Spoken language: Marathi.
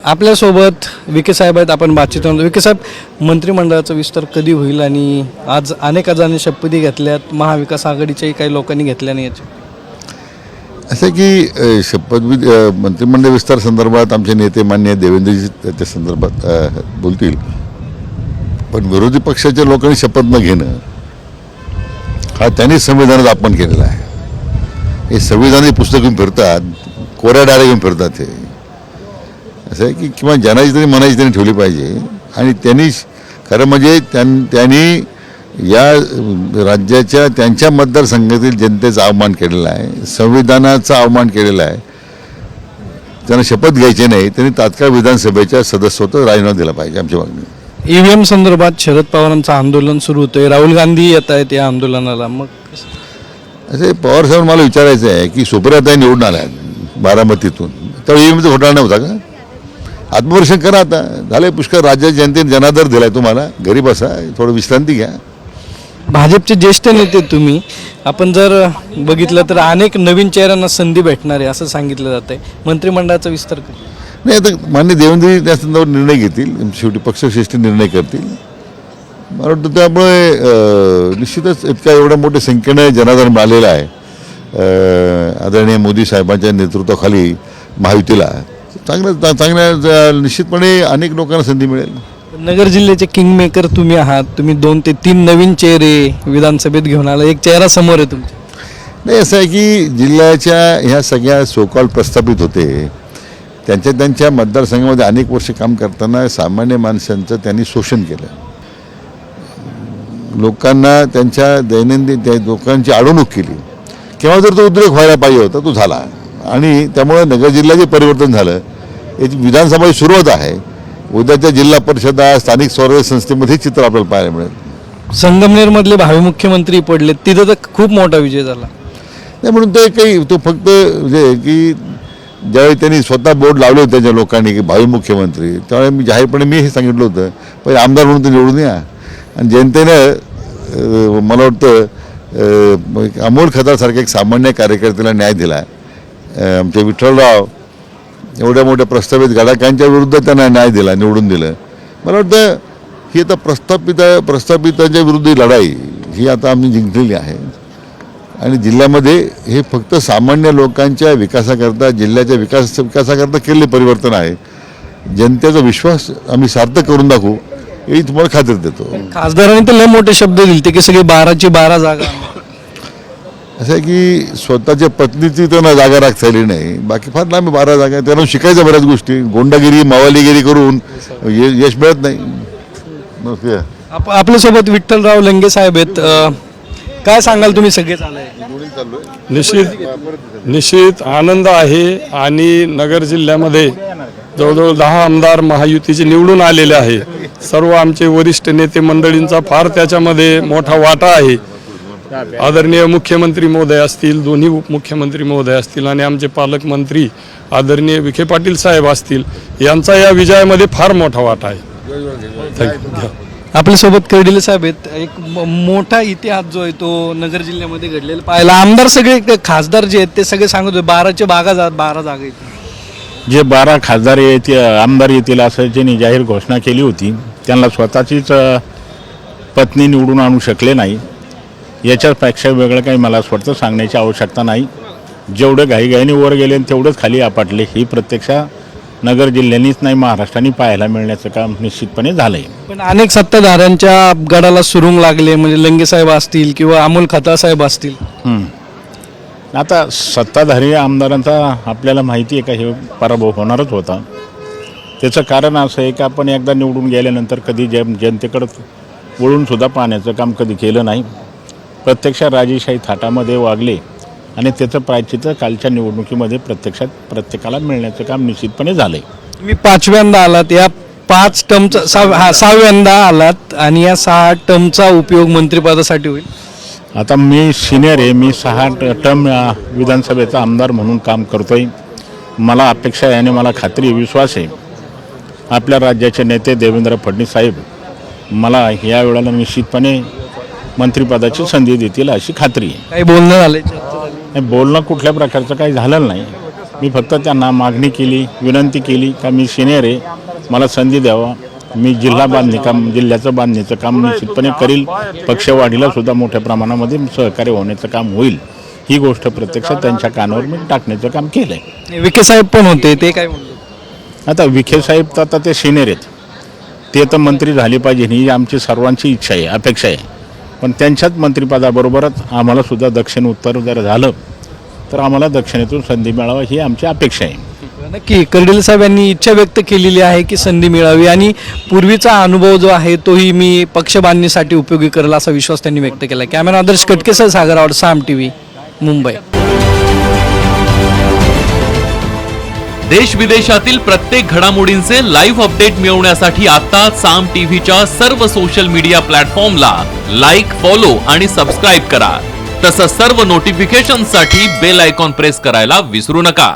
आपल्यासोबत विखे साहेब आहेत. आपण बातचीत करतो. विखे साहेब, मंत्रिमंडळाचा विस्तार कधी होईल आणि आज अनेकांनी शपथी घेतल्यात, महाविकास आघाडीच्याही काही लोकांनी घेतल्या नाही याची असं की मंत्रिमंडळ विस्तार संदर्भात आमचे नेते मान्य देवेंद्रजी त्या संदर्भात बोलतील, पण विरोधी पक्षाच्या लोकांनी शपथ न घेणं हा त्यांनी संविधानाचा अपमान केलेला आहे. हे संविधानाची पुस्तक घेऊन फिरतात, कोऱ्या डाळ्या घेऊन फिरतात. हे असं आहे की किंवा जनाची तरी मनाची त्यांनी ठेवली पाहिजे. आणि त्यांनी खरं म्हणजे त्यांनी या राज्याच्या त्यांच्या मतदारसंघातील जनतेचा अवमान केलेला आहे, संविधानाचा अवमान केलेला आहे. त्यांना शपथ घ्यायची नाही, त्यांनी तात्काळ विधानसभेच्या सदस्यत्व राजीनामा दिला पाहिजे. आमची मागणी. EVM संदर्भात शरद पवारांचं आंदोलन सुरू होतंय, राहुल गांधी येत आहेत या आंदोलनाला. मग असे पवार साहेब मला विचारायचं आहे की सुप्रियाताई निवडून आल्या बारामतीतून, तर EVMचा घोटाळा नव्हता का? आत्मपरीक्षण करा. आता झाले पुष्कळ, राज्याच्या जनतेने जनादर दिलाय तुम्हाला. घरी बसा, थोडं विश्रांती घ्या. भाजपचे ज्येष्ठ नेते तुम्ही, आपण जर बघितलं तर अनेक नवीन चेहऱ्यांना संधी भेटणार आहे असं सांगितलं जात आहे. मंत्रिमंडळाचा विस्तार नाही, आता मान्य देवेंद्रजी त्या संदर्भात निर्णय घेतील, शेवटी पक्षश्रेष्ठी निर्णय करतील. मला वाटतं त्यामुळे निश्चितच इतक्या एवढ्या मोठ्या संख्येने जनादर मिळालेला आहे आदरणीय मोदी साहेबांच्या नेतृत्वाखाली महायुतीला. चांगल्या निश्चितपणे अनेक लोकांना संधी मिळेल. नगर जिल्ह्याचे किंगमेकर तुम्ही आहात. तुम्ही 2 ते 3 नवीन चेहरे विधानसभेत घेऊन आला, एक चेहरा समोर आहे तुमच्या. नाही, असं आहे की जिल्ह्याच्या ह्या सगळ्या सोकॉल प्रस्थापित होते, त्यांच्या मतदारसंघामध्ये अनेक वर्ष काम करताना सामान्य माणसांचं त्यांनी शोषण केलं. लोकांना त्यांच्या दैनंदिन त्या लोकांची अडवणूक केली. केव्हा जर तो उद्रेक व्हायला पाहिजे होता तो झाला. आणि त्यामुळे नगर जिल्ह्याचे परिवर्तन झालं. याची विधानसभा सुरुवात आहे. उद्याच्या जिल्हा परिषदा, स्थानिक स्वराज्य संस्थेमध्ये चित्र आपल्याला पाहायला मिळेल. संगमनेरमधले भावी मुख्यमंत्री पडले, तिथं तर खूप मोठा विजय झाला. नाही, म्हणून ते काही तो फक्त म्हणजे की ज्यावेळी त्यांनी स्वतः बोर्ड लावले होते त्यांच्या लोकांनी की भावी मुख्यमंत्री, त्यावेळी मी जाहीरपणे हे सांगितलं होतं, पहिले आमदार म्हणून ते निवडून या. आणि जनतेनं मला वाटतं अमोल खताळसारख्या एक सामान्य कार्यकर्त्याला न्याय दिला. आमचे विठ्ठलराव एवढ्या मोठ्या प्रस्तावित गडाकांच्या विरुद्ध त्यांना न्याय दिला, निवडून दिलं. मला वाटतं ही आता प्रस्थापितांच्या विरुद्ध ही लढाई ही आता आम्ही जिंकलेली आहे. आणि जिल्ह्यामध्ये हे फक्त सामान्य लोकांच्या विकासाकरता, जिल्ह्याच्या विकासाकरता केलेले परिवर्तन आहे. जनतेचा विश्वास आम्ही सार्थक करून दाखवू ही तुम्हाला खात्री देतो. खासदारांनी तर लय मोठे शब्द दिले की सगळे 12ची 12 जागा. असं आहे की स्वतःच्या पत्नीची त्यांना जागा राखता नाही, बाकी फार लांब 12 जागा. त्यांना शिकायच्या बऱ्याच गोष्टी. गोंडागिरी, मावालीगिरी करून यश मिळत नाही. आपल्यासोबत विठ्ठलराव लंगे साहेब आहेत. काय सांगाल तुम्ही? सगळे निश्चित आनंद आहे. आणि नगर जिल्ह्यामध्ये जवळजवळ 10 आमदार महायुतीचे निवडून आलेले आहे. सर्व आमचे वरिष्ठ नेते मंडळींचा फार त्याच्यामध्ये मोठा वाटा आहे. आदरणीय मुख्यमंत्री महोदय असतील, दोन्ही उपमुख्यमंत्री महोदय असतील आणि आमचे पालकमंत्री आदरणीय विखे पाटील साहेब असतील, यांचा या विजयामध्ये फार मोठा वाटा आहे. थँक्यू. आपल्यासोबत कर्डिले साहेब आहेत. एक मोठा इतिहास जो आहे तो नगर जिल्ह्यामध्ये घडलेला पाहिला. आमदार सगळे, खासदार जे आहेत ते सगळे सांगत होते 12च्या 12 जागा येतील. जे 12 खासदार येतील, आमदार येतील असं ज्यांनी जाहीर घोषणा केली होती, त्यांना स्वतःचीच पत्नी निवडून आणू शकले नाही. याच्यापेक्षा वेगळं काही मला स्वतः सांगण्याची आवश्यकता नाही. जेवढे घाईघाईने वर गेले तेवढंच खाली आपटले, ही प्रत्यक्षात नगर जिल्ह्यानीच नाही महाराष्ट्राने पाहायला मिळण्याचं काम निश्चितपणे झालंय. पण अनेक सत्ताधाऱ्यांच्या गडाला सुरुंग लागले, म्हणजे लंगे साहेब असतील किंवा अमोल खताळ साहेब असतील. आता सत्ताधारी आमदारांचा आपल्याला माहिती आहे का हे पराभव होणारच होता. त्याचं कारण असं आहे की आपण एकदा निवडून गेल्यानंतर कधी जनतेकडं वळूनसुद्धा पाहण्याचं काम कधी केलं नाही. प्रत्यक्षात राजेशाही थाटामध्ये वागले आणि त्याचं प्रायश्चित्त कालच्या निवडणुकीमध्ये प्रत्यक्षात प्रत्येकाला मिळण्याचं काम निश्चितपणे झालंय. तुम्ही 5व्यांदा आलात, या 5 टर्मचा 6व्यांदा आलात आणि या 6 टर्मचा उपयोग मंत्रिपदासाठी होईल. आता मी सिनियर आहे, मी 6 टर्म विधानसभेचा आमदार म्हणून काम करतोय. मला अपेक्षा आहे आणि मला खात्री विश्वास आहे आपल्या राज्याचे नेते देवेंद्र फडणवीस साहेब मला या वेळेला निश्चितपणे मंत्रिपदाची संधी देतील अशी खात्री आहे. काही बोलणं झालंय? बोलणं कुठल्या प्रकारचं काही झालेलं नाही. मी फक्त त्यांना मागणी केली, विनंती केली का मी सिनियर आहे, मला संधी द्यावा, मी जिल्ह्याचं बांधणीचं काम निश्चितपणे करील, पक्षवाढीला सुद्धा मोठ्या प्रमाणामध्ये सहकार्य होण्याचं काम होईल, ही गोष्ट प्रत्यक्षात त्यांच्या कानावर मी टाकण्याचं काम केलं आहे. विखे साहेब पण होते, ते काय म्हणले? आता विखे साहेब तर आता ते सिनियर आहेत, ते तर मंत्री झाले पाहिजे ही आमची सर्वांची इच्छा आहे, अपेक्षा आहे. पण त्यांच्याच मंत्रिपदाबरोबरच आम्हाला सुद्धा दक्षिण उत्तर जर झालं तर आम्हाला दक्षिणेतून संधी मिळावा ही आमची अपेक्षा आहे. नक्की कर्डिले साहेब यांनी इच्छा व्यक्त केलेली आहे की संधी मिळावी आणि पूर्वीचा अनुभव जो आहे तोही मी पक्ष बांधणीसाठी उपयोगी करेल असा विश्वास त्यांनी व्यक्त केला. कॅमेरा आदर्श कटकेसह सागर आवड, साम टीव्ही, मुंबई. देश विदेशातील प्रत्येक घडामोडींचे लाईव्ह अपडेट मिळवण्यासाठी आता साम टीव्हीच्या सर्व सोशल मीडिया प्लॅटफॉर्मला लाईक, फॉलो आणि सबस्क्राईब करा. तसंच सर्व नोटिफिकेशनसाठी बेल आयकॉन प्रेस करायला विसरू नका.